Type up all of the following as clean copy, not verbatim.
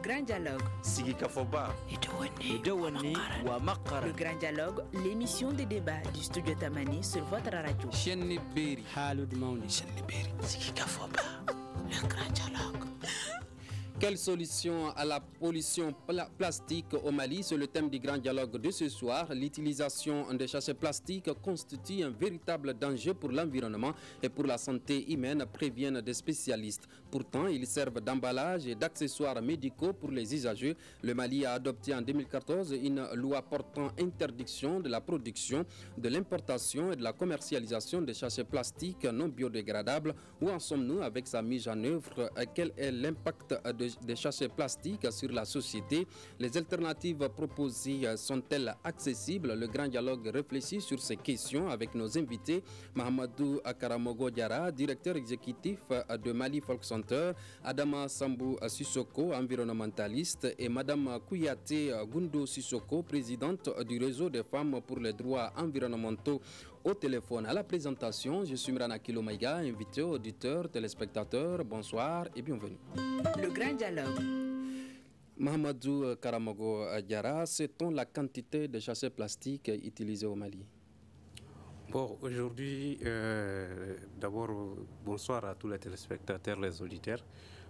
grand dialogue. Sigika Foba. Le grand dialogue, l'émission des débats du studio Tamani sur votre radio. Le grand dialogue. Quelle solution à la pollution plastique au Mali? C'est le thème du grand dialogue de ce soir. L'utilisation des sachets plastiques constitue un véritable danger pour l'environnement et pour la santé humaine, préviennent des spécialistes. Pourtant, ils servent d'emballage et d'accessoires médicaux pour les usagers. Le Mali a adopté en 2014 une loi portant interdiction de la production, de l'importation et de la commercialisation des sachets plastiques non biodégradables. Où en sommes-nous avec sa mise en œuvre? Quel est l'impact des sachets plastiques sur la société? Les alternatives proposées sont-elles accessibles? Le grand dialogue réfléchit sur ces questions avec nos invités. Mahamadou Karamogo Diarra, directeur exécutif de Mali Folk Center, Adama Sambou Sissoko, environnementaliste, et Madame Kouyaté Gundo Sissoko, présidente du réseau des femmes pour les droits environnementaux, au téléphone. À la présentation, je suis Mrana Kilomaïga, invité, auditeurs, téléspectateurs, bonsoir et bienvenue. Le grand dialogue. Mahamadou Karamogo Diarra, sait-on la quantité de sachets plastiques utilisés au Mali? Bon, aujourd'hui, d'abord, bonsoir à tous les téléspectateurs, les auditeurs.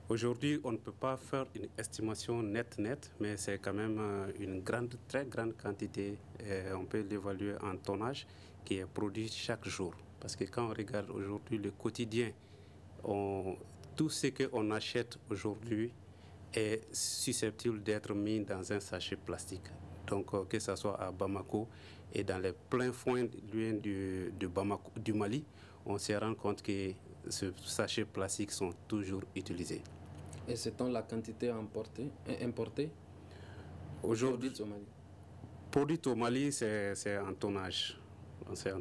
Aujourd'hui, on ne peut pas faire une estimation nette, mais c'est quand même une très grande quantité. On peut l'évaluer en tonnage qui est produit chaque jour. Parce que quand on regarde aujourd'hui le quotidien, tout ce qu'on achète aujourd'hui est susceptible d'être mis dans un sachet plastique. Donc, que ce soit à Bamako et dans les pleins foins du Mali, on se rend compte que ces sachets plastiques sont toujours utilisés. Et c'est-on la quantité importée aujourd'hui au Mali? Produite au Mali, c'est un tonnage. C'est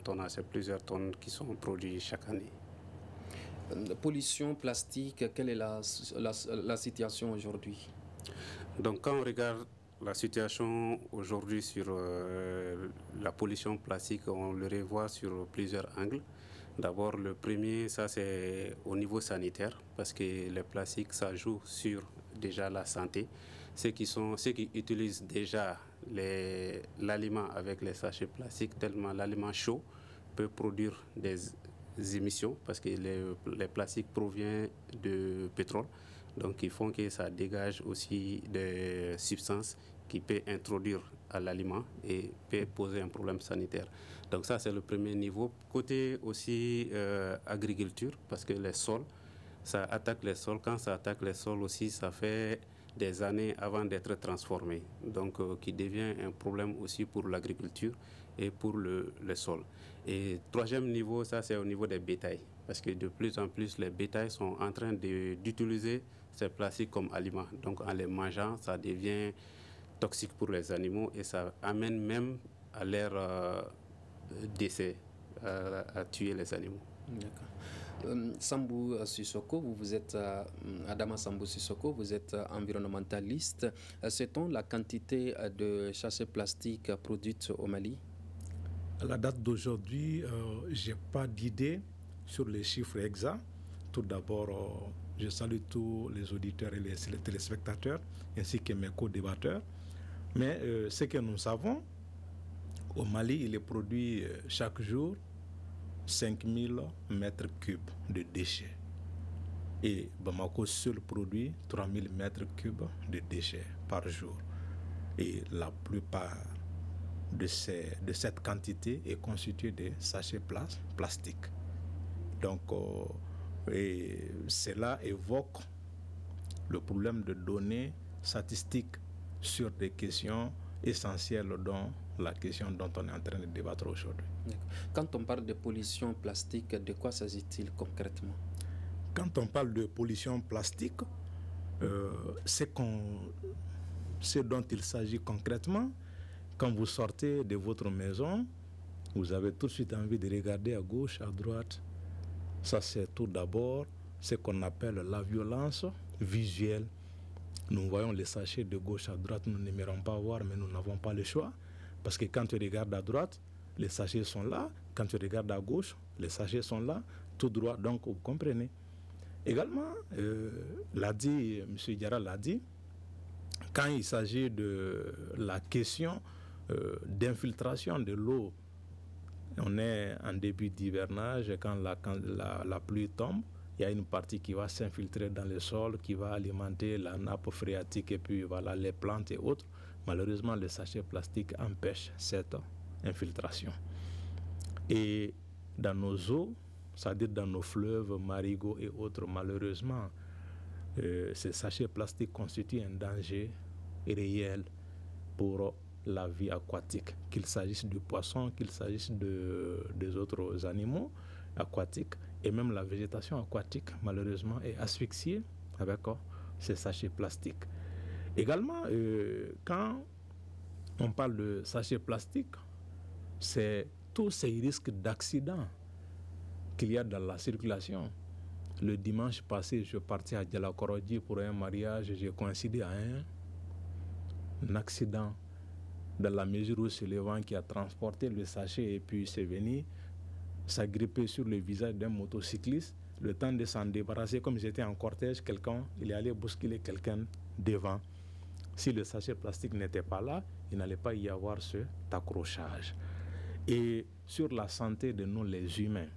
plusieurs tonnes qui sont produites chaque année. La pollution plastique, quelle est la situation aujourd'hui? Donc, quand on regarde la situation aujourd'hui sur la pollution plastique, on le revoit sur plusieurs angles. D'abord, le premier, ça c'est au niveau sanitaire, parce que les plastiques, ça joue sur déjà la santé. Ceux qui utilisent déjà l'aliment avec les sachets plastiques, tellement l'aliment chaud peut produire des émissions, parce que les plastiques proviennent de pétrole. Donc, ils font que ça dégage aussi des substances qui peuvent introduire à l'aliment et peut poser un problème sanitaire. Donc, ça, c'est le premier niveau. Côté aussi agriculture, parce que les sols, ça attaque les sols. Quand ça attaque les sols aussi, ça fait des années avant d'être transformé. Donc, qui devient un problème aussi pour l'agriculture et pour le sol. Et troisième niveau, ça, c'est au niveau des bétails. Parce que de plus en plus, les bétails sont en train d'utiliser ces plastiques comme aliments. Donc, en les mangeant, ça devient toxique pour les animaux et ça amène même à leur décès, à tuer les animaux. D'accord. Sambou Sissoko, vous êtes Adama Sambou Sissoko, vous êtes environnementaliste. Sait-on la quantité de sachets plastiques produites au Mali? À la date d'aujourd'hui, je n'ai pas d'idée sur les chiffres exacts. Tout d'abord, je salue tous les auditeurs et les téléspectateurs, ainsi que mes co-débatteurs. Mais ce que nous savons, au Mali, il est produit chaque jour 5000 mètres cubes de déchets. Et Bamako seul produit 3000 mètres cubes de déchets par jour. Et la plupart de cette quantité est constituée de sachets plastiques. Donc, cela évoque le problème de données statistiques sur des questions essentielles dont la question dont on est en train de débattre aujourd'hui. Quand on parle de pollution plastique, de quoi s'agit-il concrètement? Quand on parle de pollution plastique, ce dont il s'agit concrètement, quand vous sortez de votre maison, vous avez tout de suite envie de regarder à gauche, à droite. Ça, c'est tout d'abord ce qu'on appelle la violence visuelle. Nous voyons les sachets de gauche à droite, nous n'aimerons pas voir, mais nous n'avons pas le choix. Parce que quand tu regardes à droite, les sachets sont là. Quand tu regardes à gauche, les sachets sont là, tout droit. Donc, vous comprenez. Également, M. Diarra l'a dit, quand il s'agit de la question d'infiltration de l'eau, on est en début d'hivernage et quand la pluie tombe, il y a une partie qui va s'infiltrer dans le sol, qui va alimenter la nappe phréatique et puis voilà, les plantes et autres. Malheureusement, les sachets plastiques empêchent cette infiltration. Et dans nos eaux, c'est-à-dire dans nos fleuves, marigots et autres, malheureusement, ces sachets plastiques constituent un danger réel pour la vie aquatique, qu'il s'agisse du poisson, qu'il s'agisse des autres animaux aquatiques, et même la végétation aquatique, malheureusement, est asphyxiée avec ces sachets plastiques. Également, quand on parle de sachets plastiques, c'est tous ces risques d'accident qu'il y a dans la circulation. Le dimanche passé, je partais à Djalakorodji pour un mariage, j'ai coïncidé à un accident dans la mesure où c'est le vent qui a transporté le sachet et puis c'est venu s'agripper sur le visage d'un motocycliste. Le temps de s'en débarrasser, comme j'étais en cortège, il est allé bousculer quelqu'un devant. Si le sachet plastique n'était pas là, il n'allait pas y avoir cet accrochage. Et sur la santé de nous les humains,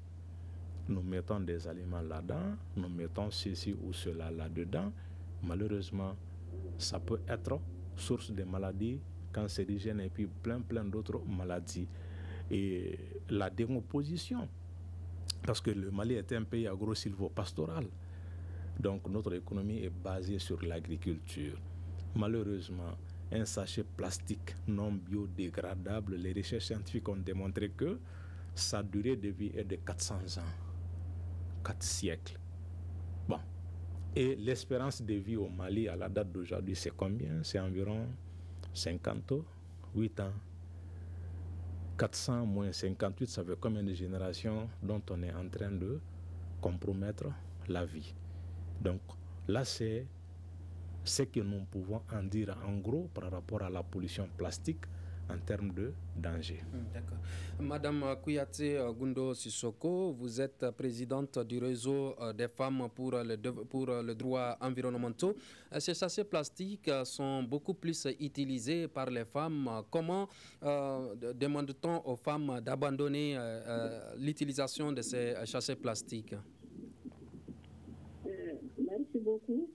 nous mettons des aliments là-dedans, nous mettons ceci ou cela là-dedans. Malheureusement, ça peut être source de maladies cancérigènes et puis plein d'autres maladies. Et la décomposition, parce que le Mali est un pays agro-silvopastoral, donc notre économie est basée sur l'agriculture. Malheureusement, un sachet plastique non biodégradable, les recherches scientifiques ont démontré que sa durée de vie est de 400 ans, 4 siècles. Bon, et l'espérance de vie au Mali à la date d'aujourd'hui, c'est combien? C'est environ 58 ans. 400 moins 58, ça fait combien de générations dont on est en train de compromettre la vie. Donc là, c'est ce que nous pouvons en dire en gros par rapport à la pollution plastique en termes de danger. D'accord. Madame Kouyaté Gundo Sissoko, vous êtes présidente du réseau des femmes pour le droit environnemental. Ces sachets plastiques sont beaucoup plus utilisés par les femmes. Comment demande-t-on aux femmes d'abandonner l'utilisation de ces sachets plastiques? Merci beaucoup.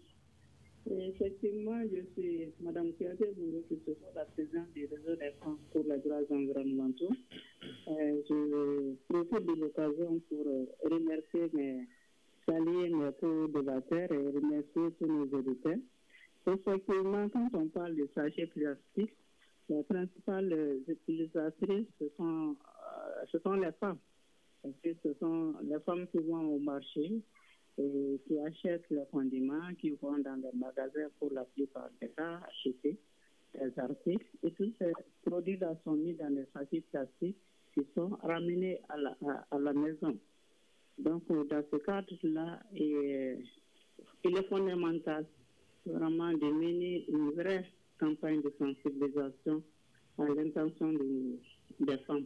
Effectivement, je suis Mme Kouyaté Gundo Sissoko, la présidente du réseau des femmes pour les droits environnementaux. Je profite de l'occasion pour remercier saluer mes co-débatteurs et remercier tous nos auditeurs. Effectivement, quand on parle de sachets plastiques, les principales utilisatrices, ce sont les femmes. Parce que ce sont les femmes qui vont au marché et qui achètent les condiments, qui vont dans les magasins pour la plupart des cas acheter des articles. Et tous ces produits-là sont mis dans les sachets plastiques qui sont ramenés à la maison. Donc, dans ce cadre-là, il est fondamental vraiment de mener une vraie campagne de sensibilisation à l'intention des femmes.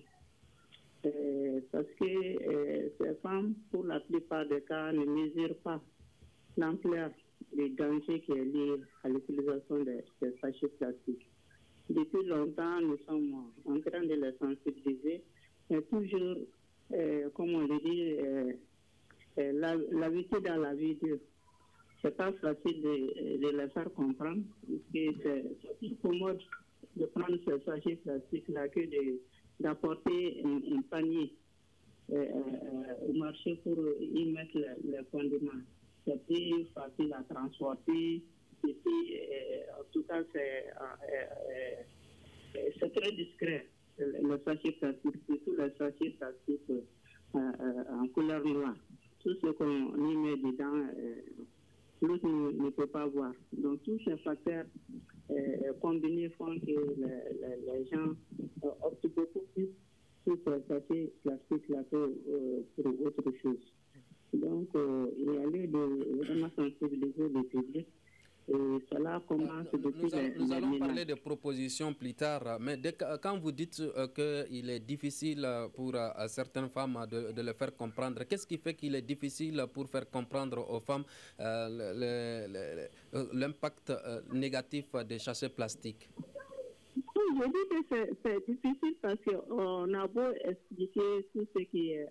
Parce que ces femmes, pour la plupart des cas, ne mesurent pas l'ampleur des dangers qui est lié à l'utilisation des sachets plastiques. Depuis longtemps, nous sommes en train de les sensibiliser, mais toujours, comme on le dit, l'habitude à la vie dure. C'est pas facile de les faire comprendre, parce que c'est plus commode de prendre ces sachets plastiques-là que d'apporter un panier au marché pour y mettre les condiments. C'est plus facile à transporter. Et puis, en tout cas, c'est très discret, le sachet plastique, surtout les sachets plastiques en couleur noire. Tout ce qu'on y met dedans, l'autre ne peut pas voir. Donc, tous ces facteurs combinés font que les gens optent beaucoup plus pour ces sachets plastiques-là que pour autre chose. Donc, il y a lieu de vraiment sensibiliser le public. Et Et cela commence depuis nous allons parler de propositions plus tard, mais quand vous dites qu'il est difficile pour certaines femmes de le faire comprendre, qu'est-ce qui fait qu'il est difficile pour faire comprendre aux femmes l'impact négatif des sachets plastiques? Je dis que c'est difficile parce qu'on a beau expliquer tout ce qui est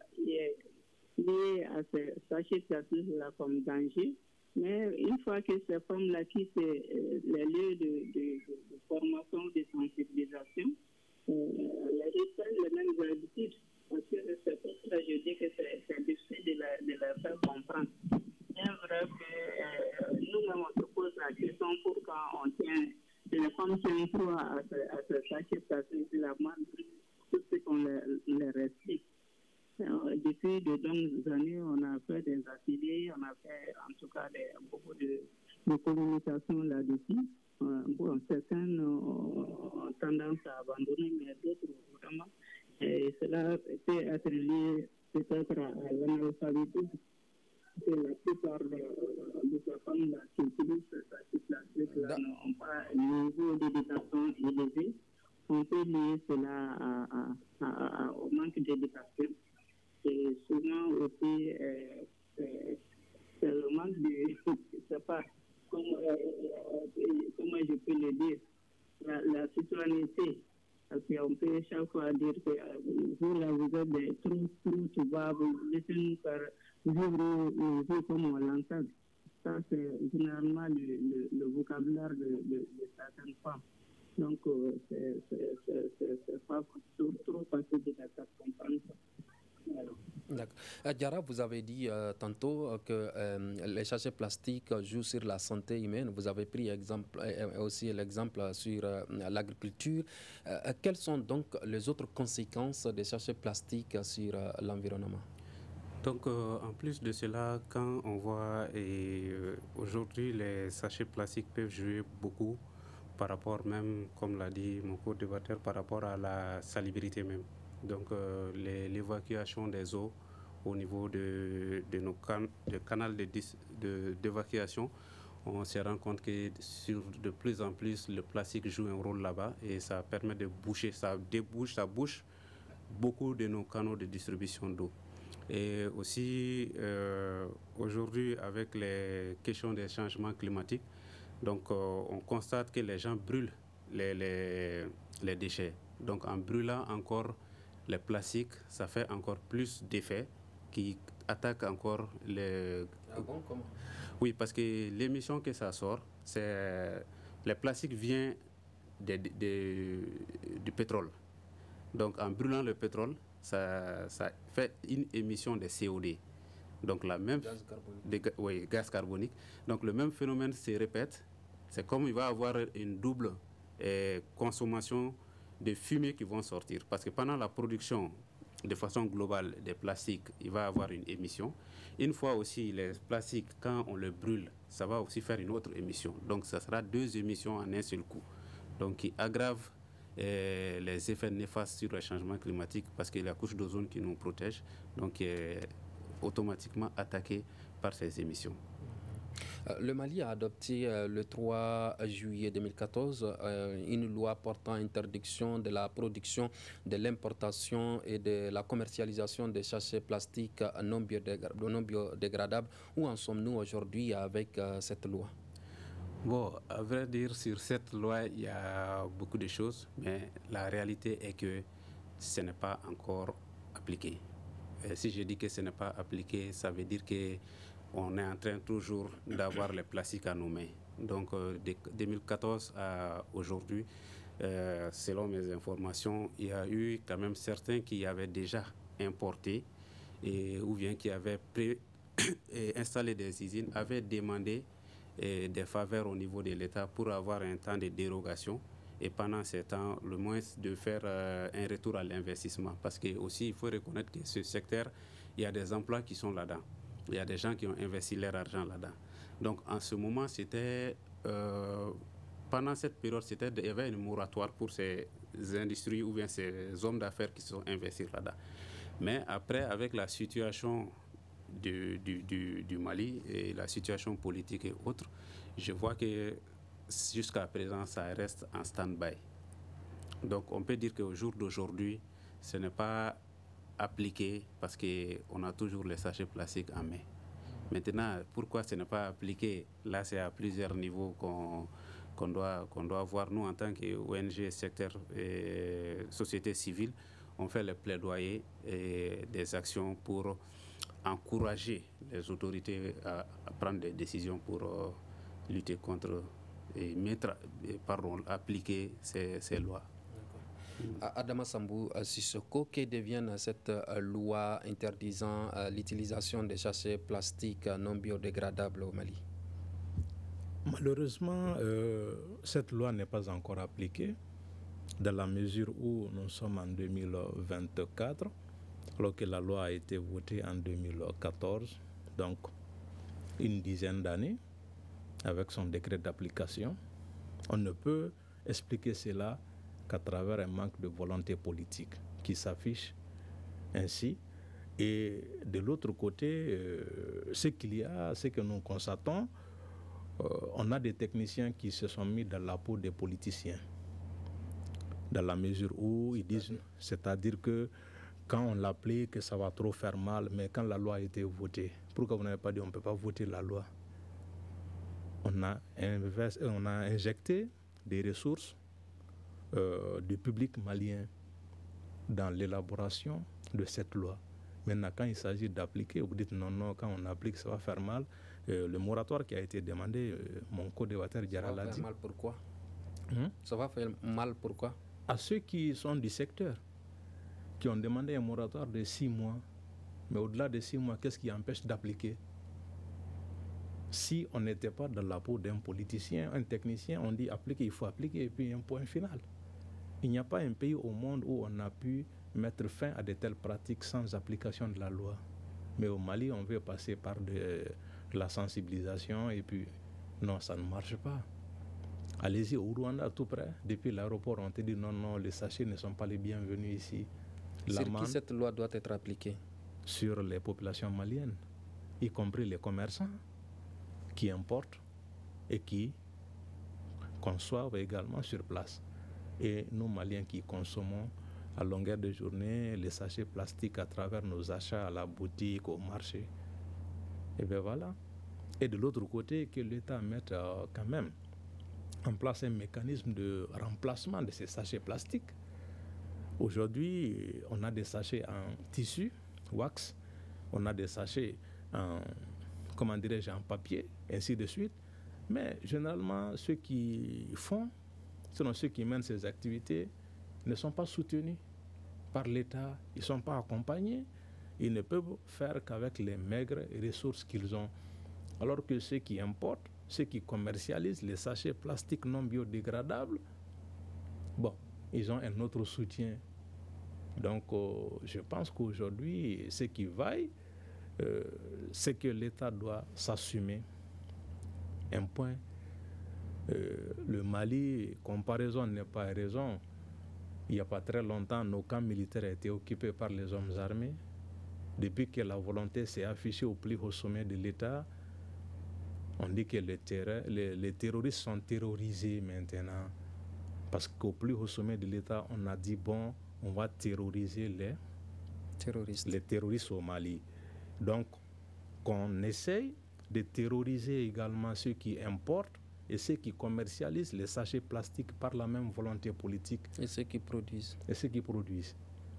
lié à ces sachets plastiques-là comme danger, mais une fois que ces femmes-là quittent les lieux de formation, de sensibilisation, elles reprennent les mêmes habitudes. Parce que c'est pour ça que je dis que c'est difficile de leur faire comprendre. C'est vrai que nous-mêmes, on se pose la question pourquoi on tient, les femmes tiennent trop à ce sachet plastiques-là, tout ce qu'on les explique. Depuis de longues années, on a fait des ateliers, on a fait en tout cas beaucoup de communication là-dessus. Bon, certaines ont tendance à abandonner, mais d'autres vraiment. Et cela peut être lié peut-être à l'analphabétisme. La plupart de ces femmes qui utilisent ce plastique-là n'ont pas un niveau d'éducation élevé. On peut lier cela au manque d'éducation. Et souvent aussi, c'est le manque de, je ne sais pas comment je peux le dire, la citoyenneté. Parce qu'on peut chaque fois dire que vous, là, vous êtes des trous, tu vas vous laisser nous faire vivre comme on l'entend. Ça, c'est généralement le vocabulaire de certaines femmes. Donc, c'est pas trop facile de comprendre ça. Diarra, vous avez dit tantôt que les sachets plastiques jouent sur la santé humaine. Vous avez pris aussi l'exemple sur l'agriculture. Quelles sont donc les autres conséquences des sachets plastiques sur l'environnement? Donc, en plus de cela, quand on voit aujourd'hui les sachets plastiques peuvent jouer beaucoup par rapport même, comme l'a dit mon co-débatteur, par rapport à la salubrité même. Donc, l'évacuation des eaux au niveau de nos canaux d'évacuation, on se rend compte que de plus en plus, le plastique joue un rôle là-bas et ça permet de boucher, ça bouche beaucoup de nos canaux de distribution d'eau. Et aussi, aujourd'hui, avec les questions des changements climatiques, donc on constate que les gens brûlent les déchets. Donc, en brûlant encore les plastiques, ça fait encore plus d'effets qui attaquent encore les... Ah bon, comment? Oui, parce que l'émission que ça sort, c'est... Le plastique vient du pétrole. Donc, en brûlant le pétrole, ça fait une émission de CO2. Donc, la même... Gaz carbonique. Gaz carbonique. Donc, le même phénomène se répète. C'est comme il va y avoir une double consommation de fumée qui vont sortir. Parce que pendant la production, de façon globale, des plastiques, il va y avoir une émission. Une fois aussi, les plastiques, quand on le brûle, ça va aussi faire une autre émission. Donc, ça sera 2 émissions en un seul coup. Donc, qui aggrave les effets néfastes sur le changement climatique parce que la couche d'ozone qui nous protège, donc, est automatiquement attaquée par ces émissions. Le Mali a adopté le 3 juillet 2014 une loi portant interdiction de la production, de l'importation et de la commercialisation des sachets plastiques non biodégradables. Où en sommes-nous aujourd'hui avec cette loi? Bon, à vrai dire, sur cette loi, il y a beaucoup de choses, mais la réalité est que ce n'est pas encore appliqué. Et si je dis que ce n'est pas appliqué, ça veut dire que on est en train toujours d'avoir les plastiques à nos mains. Donc, de 2014 à aujourd'hui, selon mes informations, il y a eu quand même certains qui avaient déjà importé ou bien qui avaient installé des usines, avaient demandé des faveurs au niveau de l'État pour avoir un temps de dérogation et pendant ce temps, le moins de faire un retour à l'investissement. Parce que aussi, il faut reconnaître que ce secteur, il y a des emplois qui sont là-dedans. Il y a des gens qui ont investi leur argent là-dedans. Donc, en ce moment, c'était... pendant cette période, il y avait un moratoire pour ces industries ou bien ces hommes d'affaires qui sont investis là-dedans. Mais après, avec la situation du Mali et la situation politique et autres, je vois que jusqu'à présent, ça reste en stand-by. Donc on peut dire qu'au jour d'aujourd'hui, ce n'est pas appliqué parce qu'on a toujours les sachets plastiques en main. Maintenant, pourquoi ce n'est pas appliqué? Là, c'est à plusieurs niveaux qu'on doit voir. Nous, en tant qu'ONG, secteur et société civile, on fait le plaidoyer et des actions pour encourager les autorités à prendre des décisions pour lutter contre et appliquer ces lois. Adama Sambou Sissoko, que devient cette loi interdisant l'utilisation des sachets plastiques non biodégradables au Mali? Malheureusement, cette loi n'est pas encore appliquée dans la mesure où nous sommes en 2024, alors que la loi a été votée en 2014, donc une dizaine d'années, avec son décret d'application. On ne peut expliquer cela qu'à travers un manque de volonté politique qui s'affiche ainsi. Et de l'autre côté, ce que nous constatons, on a des techniciens qui se sont mis dans la peau des politiciens, dans la mesure où ils disent, c'est-à-dire que quand on l'applique, que ça va trop faire mal, mais quand la loi a été votée, pourquoi vous n'avez pas dit on ne peut pas voter la loi? On a injecté des ressources du public malien dans l'élaboration de cette loi. Maintenant, quand il s'agit d'appliquer, vous dites non, quand on applique, ça va faire mal. Le moratoire qui a été demandé, mon co-débatteur Diarra l'a dit. Ça va faire mal pourquoi? Ça va faire mal pourquoi? À ceux qui sont du secteur, qui ont demandé un moratoire de 6 mois. Mais au-delà de 6 mois, qu'est-ce qui empêche d'appliquer? Si on n'était pas dans la peau d'un politicien, un technicien, on dit appliquer, il faut appliquer, et puis un point final. Il n'y a pas un pays au monde où on a pu mettre fin à de telles pratiques sans application de la loi. Mais au Mali, on veut passer par de la sensibilisation et puis non, ça ne marche pas. Allez-y au Rwanda, tout près, depuis l'aéroport, on te dit non, les sachets ne sont pas les bienvenus ici. Sur qui cette loi doit être appliquée? Sur les populations maliennes, y compris les commerçants qui importent et qui conçoivent également sur place. Et nous, Maliens, qui consommons à longueur de journée les sachets plastiques à travers nos achats à la boutique, au marché. Et bien voilà. Et de l'autre côté, que l'État mette quand même en place un mécanisme de remplacement de ces sachets plastiques. Aujourd'hui, on a des sachets en tissu, wax, on a des sachets en, en papier, ainsi de suite. Mais généralement, ceux qui font, selon ceux qui mènent ces activités, ne sont pas soutenus par l'État, ils ne sont pas accompagnés, ils ne peuvent faire qu'avec les maigres ressources qu'ils ont. Alors que ceux qui importent, ceux qui commercialisent les sachets plastiques non biodégradables, bon, ils ont un autre soutien. Donc, je pense qu'aujourd'hui, ce qui vaille, c'est que l'État doit s'assumer. Un point, le Mali, comparaison n'est pas raison. Il n'y a pas très longtemps, nos camps militaires étaient occupés par les hommes armés. Depuis que la volonté s'est affichée au plus haut sommet de l'État, on dit que les terroristes sont terrorisés maintenant. Parce qu'au plus haut sommet de l'État, on a dit, bon, on va terroriser les terroristes au Mali. Donc, qu'on essaye de terroriser également ceux qui importent et ceux qui commercialisent les sachets plastiques par la même volonté politique. Et ceux qui produisent.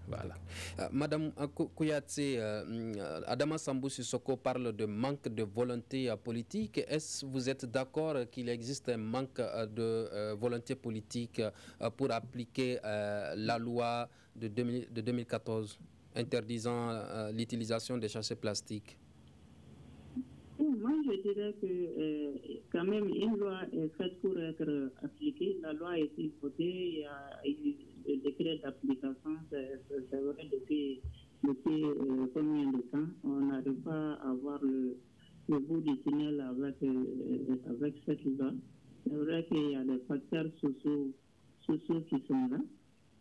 Voilà. Madame Kouyaté, Adama Sambou Sissoko parle de manque de volonté politique. Est-ce que vous êtes d'accord qu'il existe un manque de volonté politique pour appliquer la loi de 2014 interdisant l'utilisation des sachets plastiques? Moi, je dirais que quand même une loi est faite pour être appliquée. La loi a été votée, il y a le décret d'application, c'est vrai depuis combien de temps. On n'arrive pas à voir le bout du tunnel avec cette loi. C'est vrai qu'il y a des facteurs sociaux qui sont là.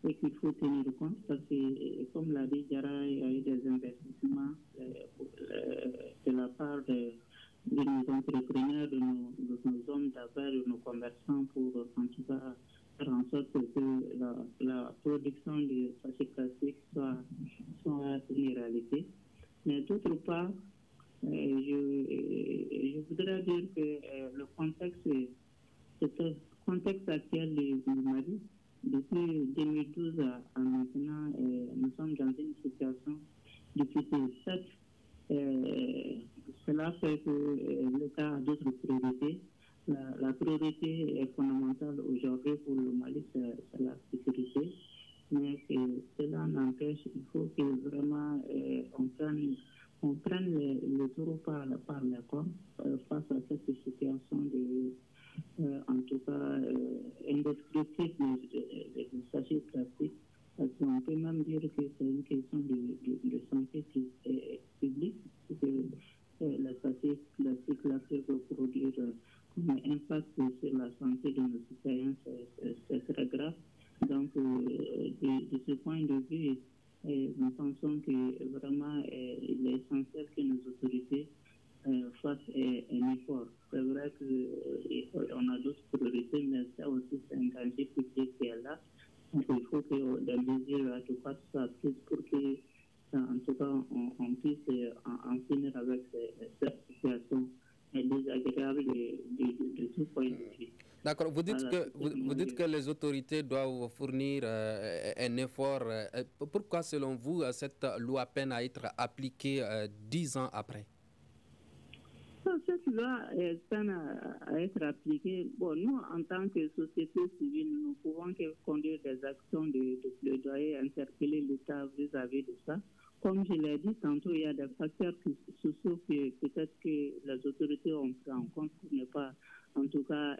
et qu'il faut tenir compte parce que, comme l'a dit Jara, il y a eu des investissements de la part de nos entrepreneurs, de nos hommes d'affaires, de nos commerçants pour en tout cas faire en sorte que la production de sachets plastiques soit une réalité. Mais d'autre part, je voudrais dire que le contexte actuel du Mali, depuis 2012 à maintenant, nous sommes dans une situation difficile. Cela fait que l'État a d'autres priorités. La priorité est fondamentale aujourd'hui pour le Mali, c'est la sécurité. Mais cela n'empêche, il faut que vraiment on prenne le taureau par les cornes face à cette situation en tout cas, indescriptible de sachets plastiques. Parce qu'on peut même dire que c'est une question de santé publique, que les sachets plastiques là peuvent produire un impact sur la santé de nos citoyens, c'est très grave. Donc, de ce point de vue, nous pensons que vraiment il est essentiel que nos autorités fassent un effort. C'est vrai qu'on a d'autres priorités, mais ça aussi c'est un danger public qui est là. Donc, il faut que les mesures adéquates soient prises pour que, en tout cas, on puisse en finir avec cette situation désagréable de tout point de vue. D'accord. Vous dites que les autorités doivent fournir un effort. Pourquoi, selon vous, cette loi peine à être appliquée 10 ans après? Cette loi peine à être appliquée. Bon, nous, en tant que société civile, nous pouvons conduire des actions de plaidoyer, interpeller l'État vis-à-vis de ça. Comme je l'ai dit tantôt, il y a des facteurs sociaux que peut-être que les autorités ont pris en compte pour ne pas, en tout cas,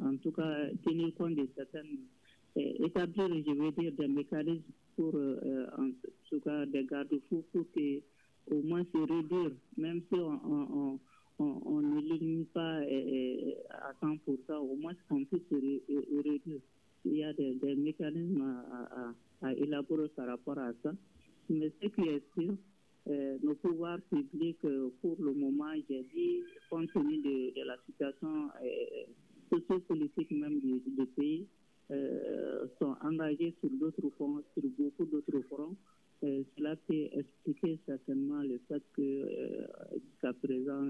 en tout cas, tenir compte de certaines, établir, je veux dire, des mécanismes pour, en tout cas, des garde-fous pour que, au moins se réduire, même si on ne l'élimine pas à 100%, au moins qu'on puisse se réduire. Il y a des mécanismes à élaborer par rapport à ça. Mais ce qui est sûr, nos pouvoirs publics, pour le moment, j'ai dit, compte tenu de la situation sociopolitique même du pays, sont engagés sur d'autres fronts, sur beaucoup d'autres fronts. Cela peut expliquer certainement le fait que jusqu'à présent,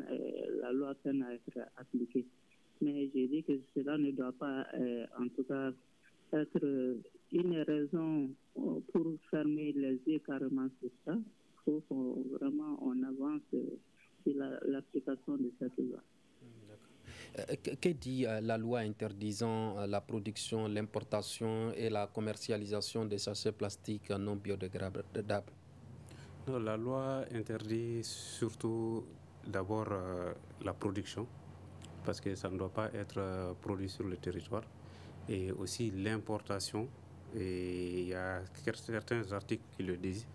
la loi peine à être appliquée. Mais j'ai dit que cela ne doit pas, en tout cas, être une raison pour fermer les yeux carrément sur ça. Il faut qu'on vraiment on avance sur l'application de cette loi. Que dit la loi interdisant la production, l'importation et la commercialisation des sachets plastiques non biodégradables? Non, la loi interdit surtout d'abord la production, parce que ça ne doit pas être produit sur le territoire, et aussi l'importation, et il y a certains articles qui le disent,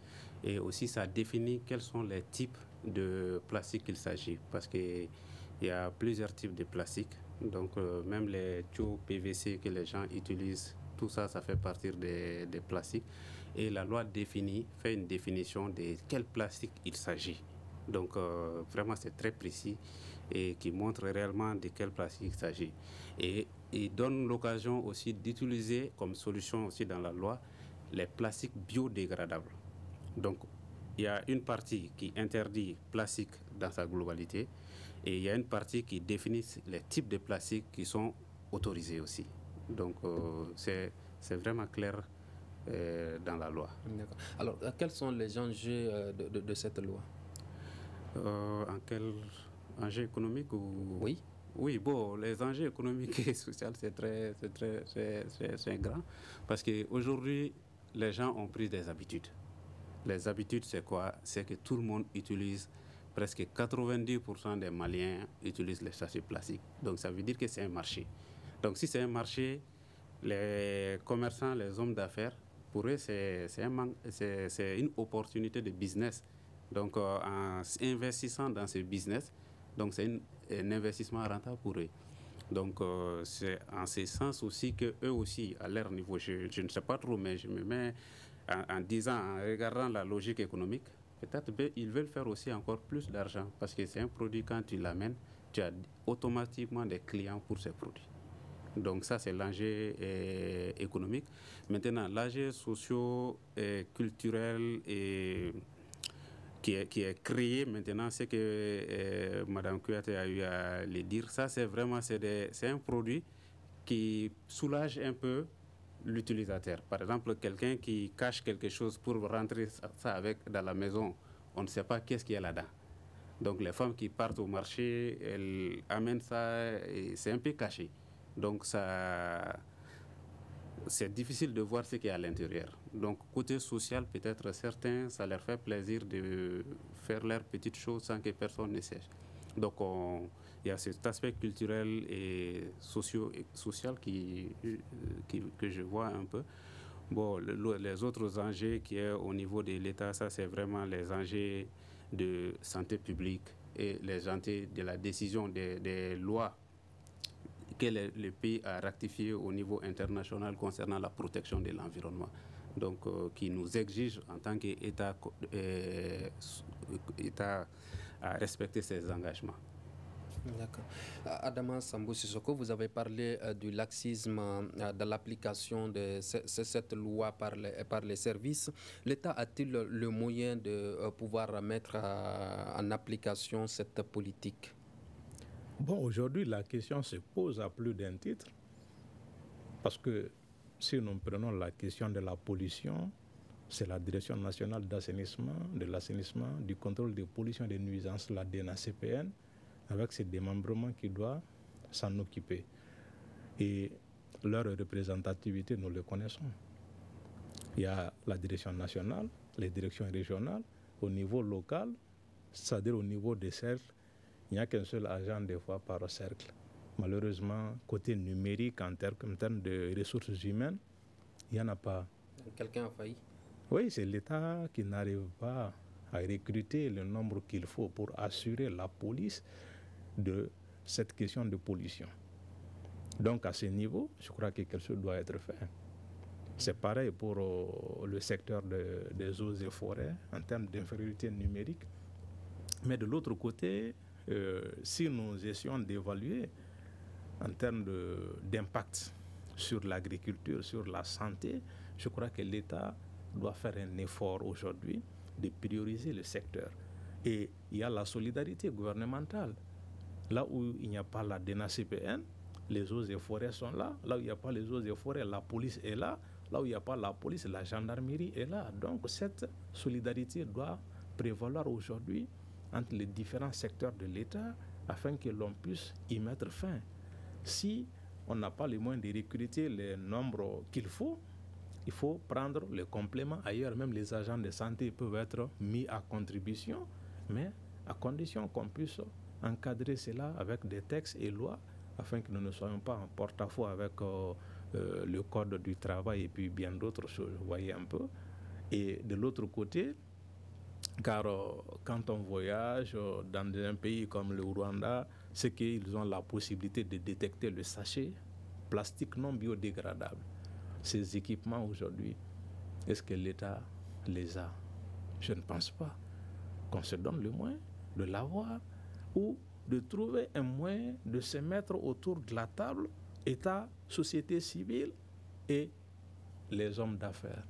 et aussi ça définit quels sont les types de plastique qu'il s'agit, parce qu'il y a plusieurs types de plastique, donc même les tuyaux PVC que les gens utilisent, tout ça, ça fait partie des plastiques, et la loi fait une définition de quel plastique il s'agit. Donc vraiment c'est très précis et qui montre réellement de quel plastique il s'agit. Et il donne l'occasion aussi d'utiliser comme solution aussi dans la loi les plastiques biodégradables. Donc il y a une partie qui interdit plastique dans sa globalité et il y a une partie qui définit les types de plastiques qui sont autorisés aussi. Donc c'est vraiment clair dans la loi. D'accord. Alors quels sont les enjeux de cette loi? En quel enjeu économique ou... Oui. Oui, bon, les enjeux économiques et sociaux, c'est grand. Parce qu'aujourd'hui, les gens ont pris des habitudes. Les habitudes, c'est quoi? C'est que tout le monde utilise, presque 90% des Maliens utilisent les sachets plastiques. Donc, ça veut dire que c'est un marché. Donc, si c'est un marché, les commerçants, les hommes d'affaires, pour eux, c'est une opportunité de business. Donc, en investissant dans ce business, donc c'est un investissement rentable pour eux. Donc c'est en ce sens aussi qu'eux aussi, à leur niveau, je ne sais pas trop, mais je me mets en disant, en regardant la logique économique, peut-être ils veulent faire aussi encore plus d'argent parce que c'est un produit, quand tu l'amènes, tu as automatiquement des clients pour ces produits. Donc ça, c'est l'enjeu économique. Maintenant, l'enjeu socio-culturel qui est créé maintenant, c'est que Mme Kouyaté a eu à le dire. Ça, c'est vraiment c'est un produit qui soulage un peu l'utilisateur. Par exemple, quelqu'un qui cache quelque chose pour rentrer ça dans la maison, on ne sait pas qu'est-ce qu'il y a là-dedans. Donc les femmes qui partent au marché, elles amènent ça et c'est un peu caché. Donc c'est difficile de voir ce qu'il y a à l'intérieur. Donc côté social, peut-être certains, ça leur fait plaisir de faire leurs petites choses sans que personne ne sache. Donc il y a cet aspect culturel et social que je vois un peu. Bon, les autres enjeux qui est au niveau de l'État, ça c'est vraiment les enjeux de santé publique et les enjeux de la décision des lois que le pays a ratifié au niveau international concernant la protection de l'environnement. Donc, qui nous exige en tant qu'État à respecter ses engagements. D'accord. Adama Sambou Sissoko, vous avez parlé du laxisme de l'application de cette loi par les services. L'État a-t-il le moyen de pouvoir mettre en application cette politique? Bon, aujourd'hui, la question se pose à plus d'un titre. Parce que si nous prenons la question de la pollution, c'est la Direction nationale d'assainissement, de l'assainissement, du contrôle des pollutions et des nuisances, la DNACPN, avec ses démembrements qui doit s'en occuper. Et leur représentativité, nous le connaissons. Il y a la direction nationale, les directions régionales, au niveau local, c'est-à-dire au niveau des cercles, il n'y a qu'un seul agent des fois par cercle. Malheureusement, côté numérique, en termes de ressources humaines, il n'y en a pas. Quelqu'un a failli? Oui, c'est l'État qui n'arrive pas à recruter le nombre qu'il faut pour assurer la police de cette question de pollution. Donc à ce niveau, je crois que quelque chose doit être fait. C'est pareil pour le secteur des eaux et forêts en termes d'infériorité numérique. Mais de l'autre côté, si nous essayons d'évaluer en termes d'impact sur l'agriculture, sur la santé, je crois que l'État doit faire un effort aujourd'hui de prioriser le secteur. Et il y a la solidarité gouvernementale. Là où il n'y a pas la DNACPN, les eaux et forêts sont là. Là où il n'y a pas les eaux et forêts, la police est là. Là où il n'y a pas la police, la gendarmerie est là. Donc cette solidarité doit prévaloir aujourd'hui entre les différents secteurs de l'État afin que l'on puisse y mettre fin. Si on n'a pas les moyens de recruter les nombres qu'il faut, il faut prendre le complément ailleurs. Même les agents de santé peuvent être mis à contribution, mais à condition qu'on puisse encadrer cela avec des textes et lois afin que nous ne soyons pas en porte-à-faux avec le code du travail et puis bien d'autres choses, vous voyez un peu. Et de l'autre côté, car quand on voyage dans un pays comme le Rwanda, c'est qu'ils ont la possibilité de détecter le sachet plastique non biodégradable. Ces équipements aujourd'hui, est-ce que l'État les a? Je ne pense pas. Qu'on se donne le moyen de l'avoir ou de trouver un moyen de se mettre autour de la table, État, société civile et les hommes d'affaires.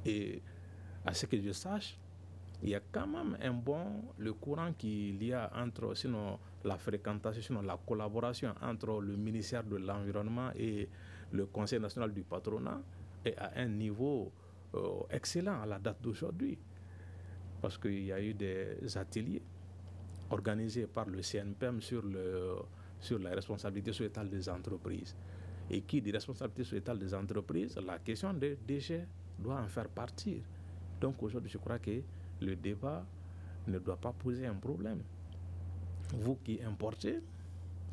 Et à ce que je sache, il y a quand même le courant qu'il y a entre, sinon la fréquentation, sinon la collaboration entre le ministère de l'Environnement et le Conseil national du patronat est à un niveau excellent à la date d'aujourd'hui. Parce qu'il y a eu des ateliers organisés par le CNPM sur la responsabilité sociétale des entreprises. Et qui dit responsabilité sociétale des entreprises, la question des déchets doit en faire partir. Donc aujourd'hui, je crois que le débat ne doit pas poser un problème. Vous qui importez,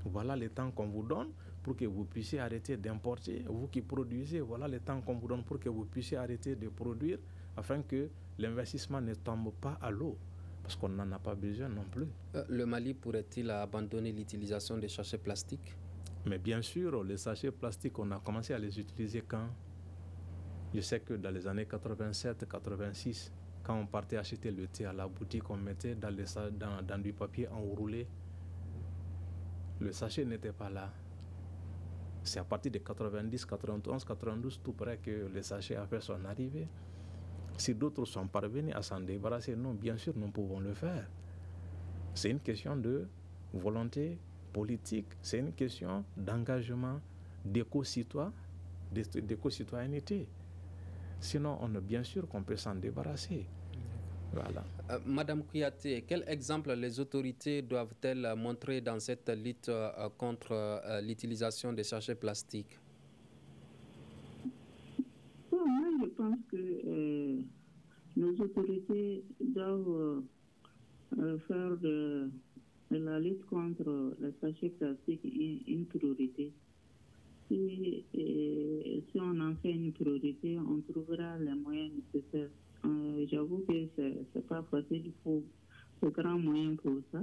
voilà le temps qu'on vous donne pour que vous puissiez arrêter d'importer. Vous qui produisez, voilà le temps qu'on vous donne pour que vous puissiez arrêter de produire afin que l'investissement ne tombe pas à l'eau. Parce qu'on n'en a pas besoin non plus. Le Mali pourrait-il abandonner l'utilisation des sachets plastiques? Mais bien sûr, les sachets plastiques, on a commencé à les utiliser quand? Je sais que dans les années 87-86, quand on partait acheter le thé à la boutique, on mettait dans du papier enroulé. Le sachet n'était pas là. C'est à partir de 90, 91, 92, tout près que le sachet a fait son arrivée. Si d'autres sont parvenus à s'en débarrasser, non, bien sûr, nous pouvons le faire. C'est une question de volonté politique, c'est une question d'engagement, d'éco-citoyenneté. Sinon, bien sûr qu'on peut s'en débarrasser. Voilà. Madame Kouyaté, quel exemple les autorités doivent-elles montrer dans cette lutte contre l'utilisation des sachets plastiques? Bon, moi, je pense que nos autorités doivent faire de la lutte contre les sachets plastiques une priorité. Si on en fait une priorité, on trouvera les moyens nécessaires. J'avoue que c'est pas facile, il faut de grands moyens pour ça.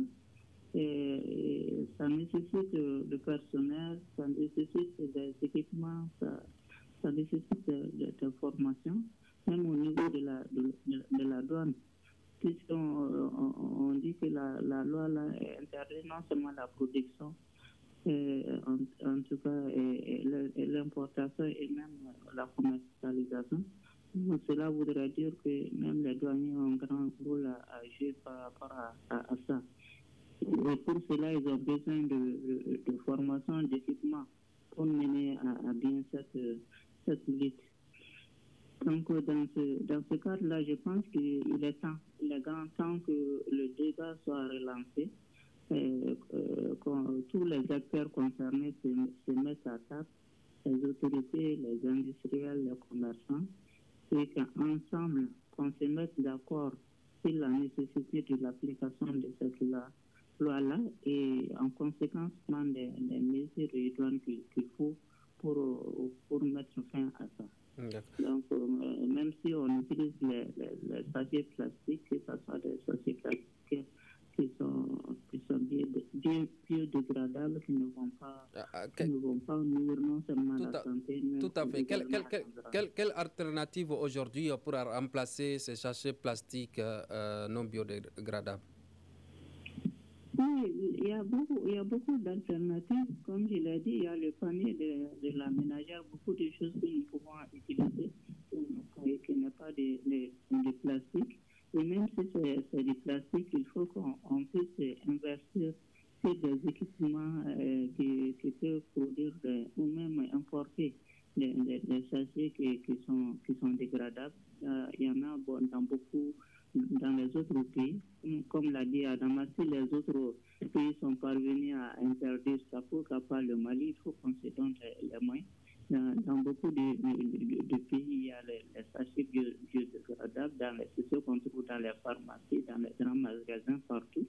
Et ça nécessite du personnel, ça nécessite des équipements, ça nécessite de formation, même au niveau de la douane. Puisqu'on dit que la loi là interdit non seulement la production, en tout cas l'importation et même la commercialisation. Donc, cela voudrait dire que même les douaniers ont un grand rôle à jouer par rapport à ça. Et pour cela, ils ont besoin de formation, d'équipement pour mener à bien cette lutte. Donc, dans ce cadre-là, je pense qu'il est grand temps que le débat soit relancé, que tous les acteurs concernés se mettent à table, les autorités, les industriels, les commerçants, et qu'ensemble, qu'on se mette d'accord sur la nécessité de l'application de cette loi-là et en conséquence prendre les mesures idoines qu'il faut pour mettre fin à ça. Donc, même si on utilise les sachets plastiques, que ce soit des sachets plastiques qui sont bien biodégradables, qui ne vont pas nuire non seulement la santé. Tout à fait. Quelle alternative aujourd'hui pour remplacer ces sachets plastiques non biodégradables? Oui, il y a beaucoup d'alternatives. Comme je l'ai dit, il y a le panier de la ménagère, beaucoup de choses que nous pouvons utiliser qui n'est pas de plastique. Et même si c'est du plastique, il faut qu'on puisse investir sur des équipements qui peuvent produire ou même importer des sachets qui sont dégradables. Il y en a dans les autres pays. Comme l'a dit Adama, si les autres pays sont parvenus à interdire ça, pourquoi pas le Mali? Il faut qu'on se donne les moyens. Dans beaucoup de pays, il y a les sachets biodégradables dans les sociaux qu'on trouve dans les pharmacies, dans les grands magasins, partout.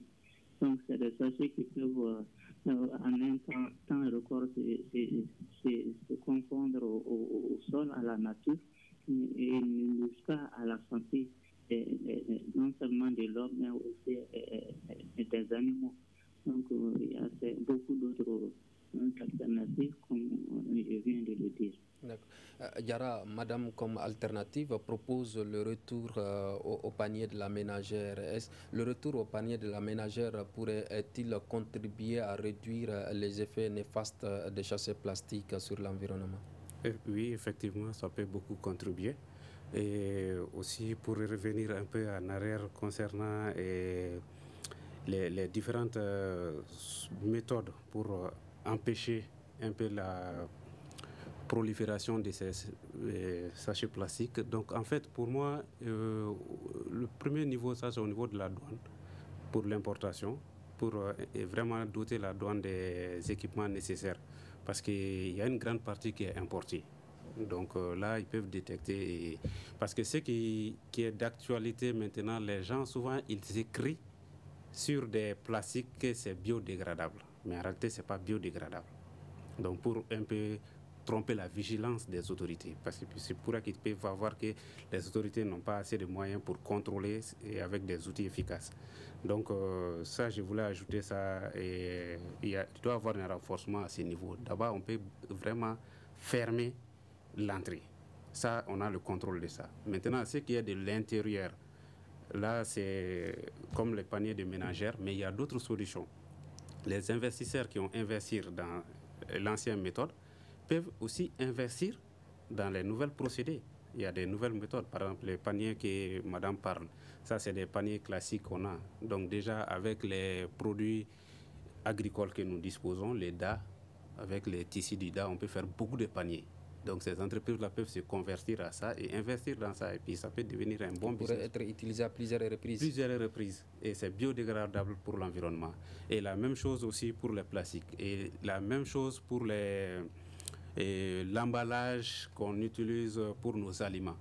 Donc, c'est des sachets qui peuvent, en un temps record, se confondre au sol, à la nature, et ne nuisent pas à la santé, non seulement de l'homme, mais aussi des animaux. Donc, il y a beaucoup d'autres alternatives, comme je viens de le dire. Yara, Madame, comme alternative, propose le retour au panier de la ménagère. Le retour au panier de la ménagère pourrait-il contribuer à réduire les effets néfastes des sachets plastiques sur l'environnement? Oui, effectivement, ça peut beaucoup contribuer. Et aussi, pour revenir un peu en arrière concernant les différentes méthodes pour empêcher un peu la prolifération de ces sachets plastiques. Donc, en fait, pour moi, le premier niveau, ça, c'est au niveau de la douane pour l'importation, pour vraiment doter la douane des équipements nécessaires. Parce qu'il y a une grande partie qui est importée. Donc là, ils peuvent détecter. Parce que ce qui est d'actualité maintenant, les gens, souvent, ils écrivent sur des plastiques que c'est biodégradable. Mais en réalité, ce n'est pas biodégradable. Donc pour un peu tromper la vigilance des autorités. Parce que c'est pour ça qu'ils peuvent avoir que les autorités n'ont pas assez de moyens pour contrôler et avec des outils efficaces. Donc ça, je voulais ajouter ça. Et il doit y avoir un renforcement à ce niveau. D'abord, on peut vraiment fermer l'entrée. Ça, on a le contrôle de ça. Maintenant, ce qui est de l'intérieur, là, c'est comme les paniers de ménagères, mais il y a d'autres solutions. Les investisseurs qui ont investi dans l'ancienne méthode peuvent aussi investir dans les nouvelles procédés. Il y a des nouvelles méthodes. Par exemple, les paniers que madame parle, ça, c'est des paniers classiques qu'on a. Donc déjà, avec les produits agricoles que nous disposons, les DA, avec les tissus du DA, on peut faire beaucoup de paniers. Donc ces entreprises-là peuvent se convertir à ça et investir dans ça. Et puis ça peut devenir un bon business. Ça pourrait être utilisé à plusieurs reprises. Plusieurs reprises. Et c'est biodégradable pour l'environnement. Et la même chose aussi pour les plastiques. Et la même chose pour l'emballage qu'on utilise pour nos aliments.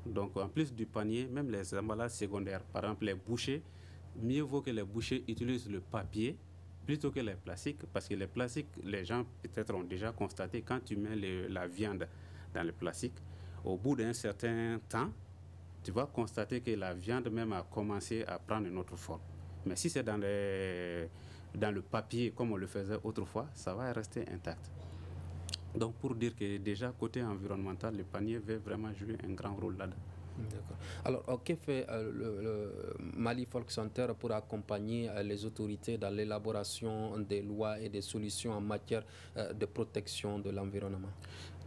Donc en plus du panier, même les emballages secondaires, par exemple les bouchées, mieux vaut que les bouchées utilisent le papier plutôt que les plastiques, parce que les plastiques, les gens peut-être ont déjà constaté, quand tu mets la viande dans le plastique, au bout d'un certain temps, tu vas constater que la viande même a commencé à prendre une autre forme. Mais si c'est dans le papier, comme on le faisait autrefois, ça va rester intact. Donc pour dire que déjà, côté environnemental, le panier va vraiment jouer un grand rôle là-dedans. D'accord. Alors, que fait le Mali Folk Center pour accompagner les autorités dans l'élaboration des lois et des solutions en matière de protection de l'environnement?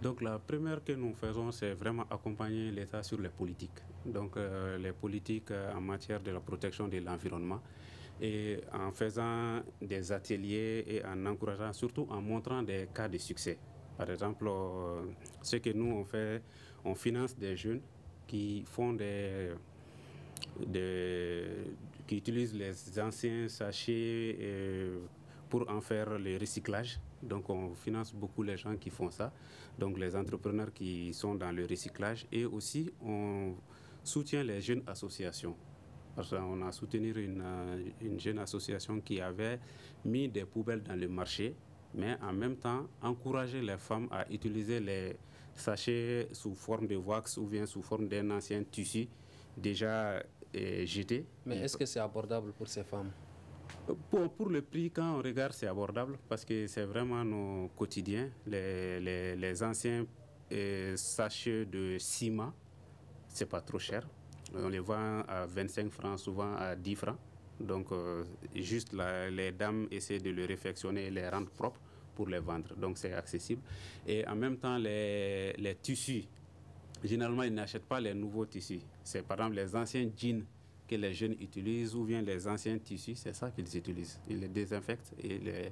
Donc, la première que nous faisons, c'est vraiment accompagner l'État sur les politiques. Donc, les politiques en matière de la protection de l'environnement et en faisant des ateliers et en encourageant, surtout en montrant des cas de succès. Par exemple, ce que nous, on fait, on finance des jeunes qui font qui utilisent les anciens sachets pour en faire le recyclage. Donc on finance beaucoup les gens qui font ça, donc les entrepreneurs qui sont dans le recyclage, et aussi on soutient les jeunes associations. Parce qu'on a soutenu une jeune association qui avait mis des poubelles dans le marché, mais en même temps encourager les femmes à utiliser les sachets sous forme de wax ou bien sous forme d'un ancien tissu déjà jeté. Mais est-ce que c'est abordable pour ces femmes? Pour le prix, quand on regarde, c'est abordable parce que c'est vraiment nos quotidiens. Les anciens sachets de ciment, c'est pas trop cher. On les vend à 25 francs, souvent à 10 francs. Donc, juste les dames essaient de les réfectionner et les rendre propres pour les vendre. Donc, c'est accessible. Et en même temps, les tissus, généralement, ils n'achètent pas les nouveaux tissus. C'est par exemple les anciens jeans que les jeunes utilisent ou bien les anciens tissus, c'est ça qu'ils utilisent. Ils les désinfectent et les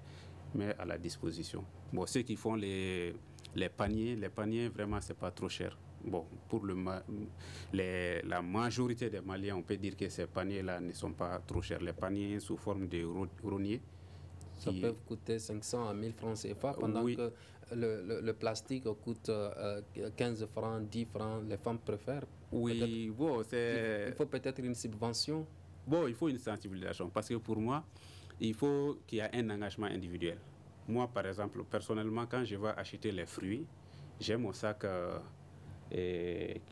mettent à la disposition. Bon, ceux qui font les paniers, vraiment, c'est pas trop cher. Bon, pour la majorité des Maliens, on peut dire que ces paniers-là ne sont pas trop chers. Les paniers sous forme de rognier. Ça peut coûter 500 à 1000 francs CFA, pendant que le plastique coûte 15 francs, 10 francs. Les femmes préfèrent. Oui, bon, il faut peut-être une subvention. Bon, il faut une sensibilisation, parce que pour moi, il faut qu'il y ait un engagement individuel. Moi, par exemple, personnellement, quand je vais acheter les fruits, j'ai mon sac que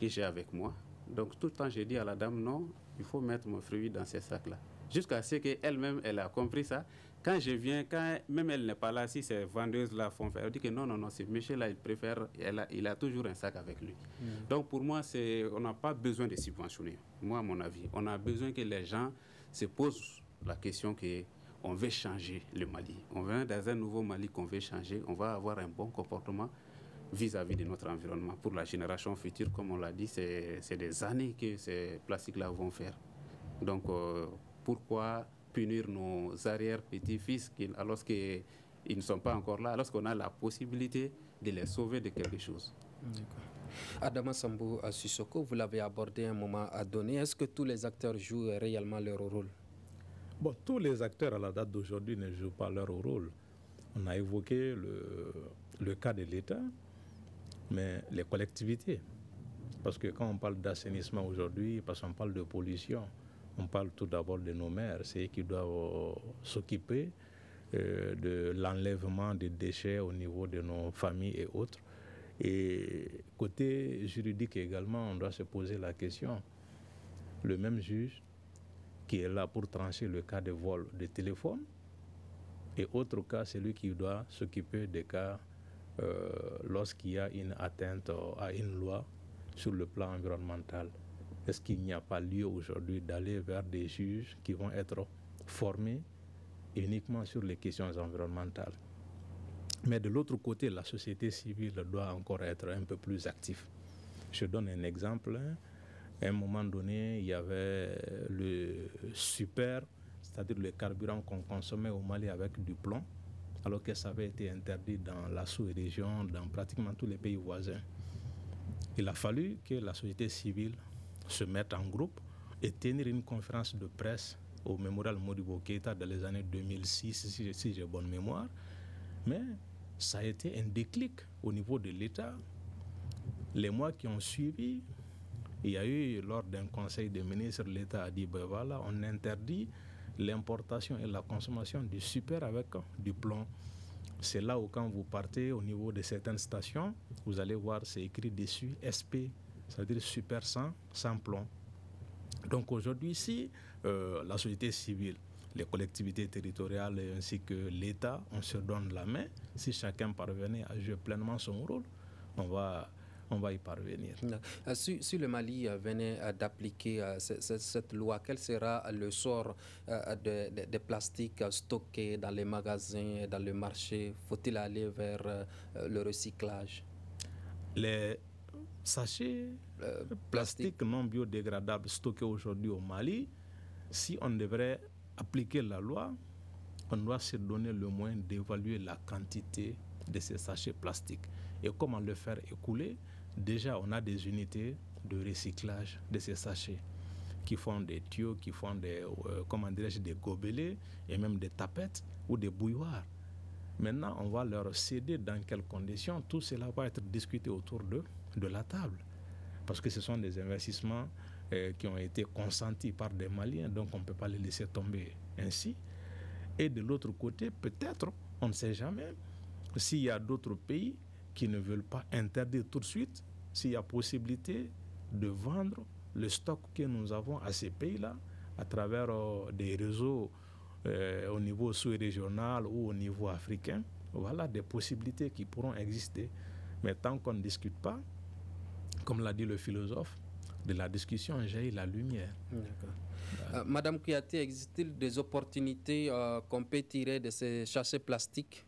j'ai avec moi. Donc, tout le temps, je dis à la dame, non, il faut mettre mon fruit dans ces sacs-là. Jusqu'à ce qu'elle-même, elle a compris ça. Quand je viens, quand même elle n'est pas là, si ces vendeuses-là font faire, elle dit que non, ce monsieur-là, il préfère, il a toujours un sac avec lui. Donc, pour moi, on n'a pas besoin de subventionner. Moi, à mon avis, on a besoin que les gens se posent la question qu'on veut changer le Mali. On vient dans un nouveau Mali qu'on veut changer. On va avoir un bon comportement vis-à-vis de notre environnement. Pour la génération future, comme on l'a dit, c'est des années que ces plastiques-là vont faire. Donc, pourquoi punir nos arrière-petits-fils alors qu'ils ne sont pas encore là, alors qu'on a la possibilité de les sauver de quelque chose? Adama Sambou Sissoko, vous l'avez abordé à un moment donné. Est-ce que tous les acteurs jouent réellement leur rôle? Bon, tous les acteurs à la date d'aujourd'hui ne jouent pas leur rôle. On a évoqué le cas de l'État, mais les collectivités. Parce que quand on parle d'assainissement aujourd'hui, parce qu'on parle de pollution, on parle tout d'abord de nos maires, c'est eux qui doivent s'occuper de l'enlèvement des déchets au niveau de nos familles et autres. Et côté juridique également, on doit se poser la question. Le même juge qui est là pour trancher le cas de vol de téléphone, et autre cas, c'est lui qui doit s'occuper des cas lorsqu'il y a une atteinte à une loi sur le plan environnemental. Est-ce qu'il n'y a pas lieu aujourd'hui d'aller vers des juges qui vont être formés uniquement sur les questions environnementales? Mais de l'autre côté, la société civile doit encore être un peu plus active. Je donne un exemple. À un moment donné, il y avait le super, c'est-à-dire le carburant qu'on consommait au Mali avec du plomb, alors que ça avait été interdit dans la sous-région, dans pratiquement tous les pays voisins. Il a fallu que la société civile se mette en groupe et tenir une conférence de presse au mémorial Modibo Keïta dans les années 2006, si j'ai bonne mémoire. Mais ça a été un déclic au niveau de l'État. Les mois qui ont suivi, il y a eu, lors d'un conseil des ministres, l'État a dit, ben voilà, on interdit l'importation et la consommation du super avec du plomb. C'est là où quand vous partez au niveau de certaines stations, vous allez voir, c'est écrit dessus SP, c'est-à-dire super sans plomb. Donc aujourd'hui, si la société civile, les collectivités territoriales ainsi que l'État, on se donne la main, si chacun parvenait à jouer pleinement son rôle, on va y parvenir. Si le Mali venait d'appliquer cette loi, quel sera le sort des plastiques stockés dans les magasins, dans le marché? Faut-il aller vers le recyclage? Les sachets plastiques non biodégradables stockés aujourd'hui au Mali, si on devrait appliquer la loi, on doit se donner le moyen d'évaluer la quantité de ces sachets plastiques. Et comment le faire écouler? Déjà, on a des unités de recyclage de ces sachets qui font des tuyaux, qui font des gobelets et même des tapettes ou des bouilloires. Maintenant, on va leur céder dans quelles conditions. Tout cela va être discuté autour de la table. Parce que ce sont des investissements qui ont été consentis par des Maliens, donc on ne peut pas les laisser tomber ainsi. Et de l'autre côté, peut-être, on ne sait jamais, s'il y a d'autres pays qui ne veulent pas interdire tout de suite, s'il y a possibilité de vendre le stock que nous avons à ces pays-là à travers des réseaux au niveau sous-régional ou au niveau africain. Voilà des possibilités qui pourront exister. Mais tant qu'on ne discute pas, comme l'a dit le philosophe, de la discussion jaillit la lumière. Madame Kouyaté, existe-t-il des opportunités qu'on peut tirer de ces sachets plastiques?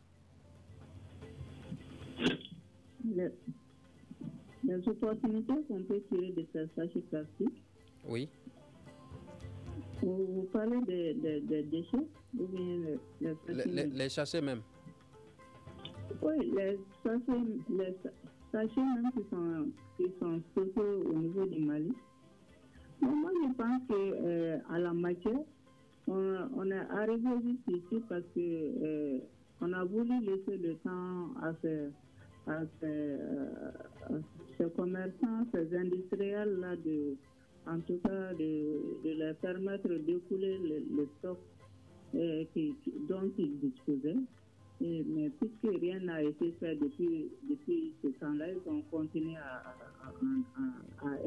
Les opportunités qu'on peut tirer de ces sachets plastiques? Oui. Vous parlez des déchets ou bien les sachets même? Oui, les sachets même qui sont stockés au niveau du Mali. Moi, je pense qu'à la matière, on est arrivé jusqu'ici parce que on a voulu laisser le temps à ces commerçants, ces industriels-là, en tout cas de leur permettre d'écouler le stock dont ils disposaient. Mais puisque rien n'a été fait depuis ce temps-là, ils ont continué à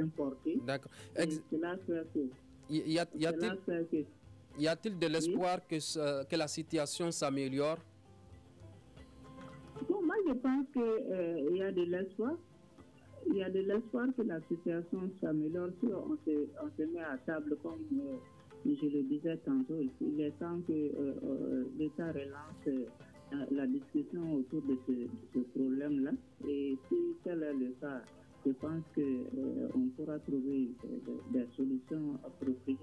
importer. D'accord. Cela fait que... Y a-t-il de l'espoir que la situation s'améliore? Bon, moi, je pense qu'il y a de l'espoir. Il y a de l'espoir que la situation s'améliore si on se met à table, comme je le disais tantôt. Il est temps que l'État relance la discussion autour de ce problème-là. Et si tel est le cas, je pense qu'on pourra trouver des solutions appropriées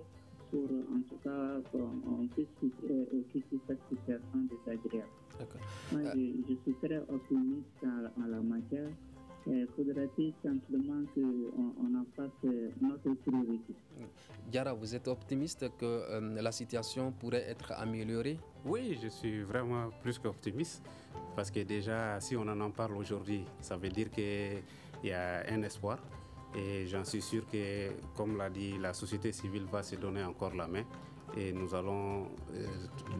pour, en tout cas, qu'on puisse quitter cette situation désagréable. Moi, je suis très optimiste en la matière. Faudrait-il simplement qu'on en fasse notre priorité. Diarra, vous êtes optimiste que la situation pourrait être améliorée? Oui, je suis vraiment plus qu'optimiste parce que déjà, si on en parle aujourd'hui, ça veut dire qu'il y a un espoir et j'en suis sûr que, comme l'a dit, la société civile va se donner encore la main et nous allons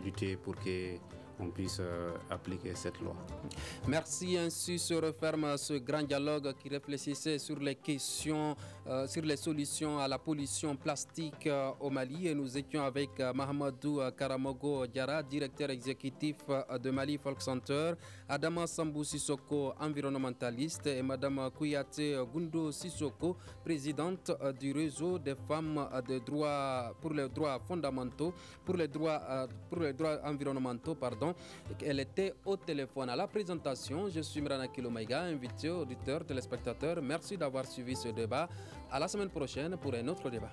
lutter pour que qu'on puisse appliquer cette loi. Merci. Ainsi se referme ce grand dialogue qui réfléchissait sur les questions, sur les solutions à la pollution plastique au Mali. Et nous étions avec Mahamadou Karamogo Diara, directeur exécutif de Mali Folk Center, Adama Sambou Sissoko, environnementaliste, et Madame Kouyaté Gundo Sissoko, présidente du réseau des femmes de droits pour les droits fondamentaux, pour les droits environnementaux, pardon. Elle était au téléphone. À la présentation, je suis Mirana Kilomaïga, invité, auditeur, téléspectateur. Merci d'avoir suivi ce débat. À la semaine prochaine pour un autre débat.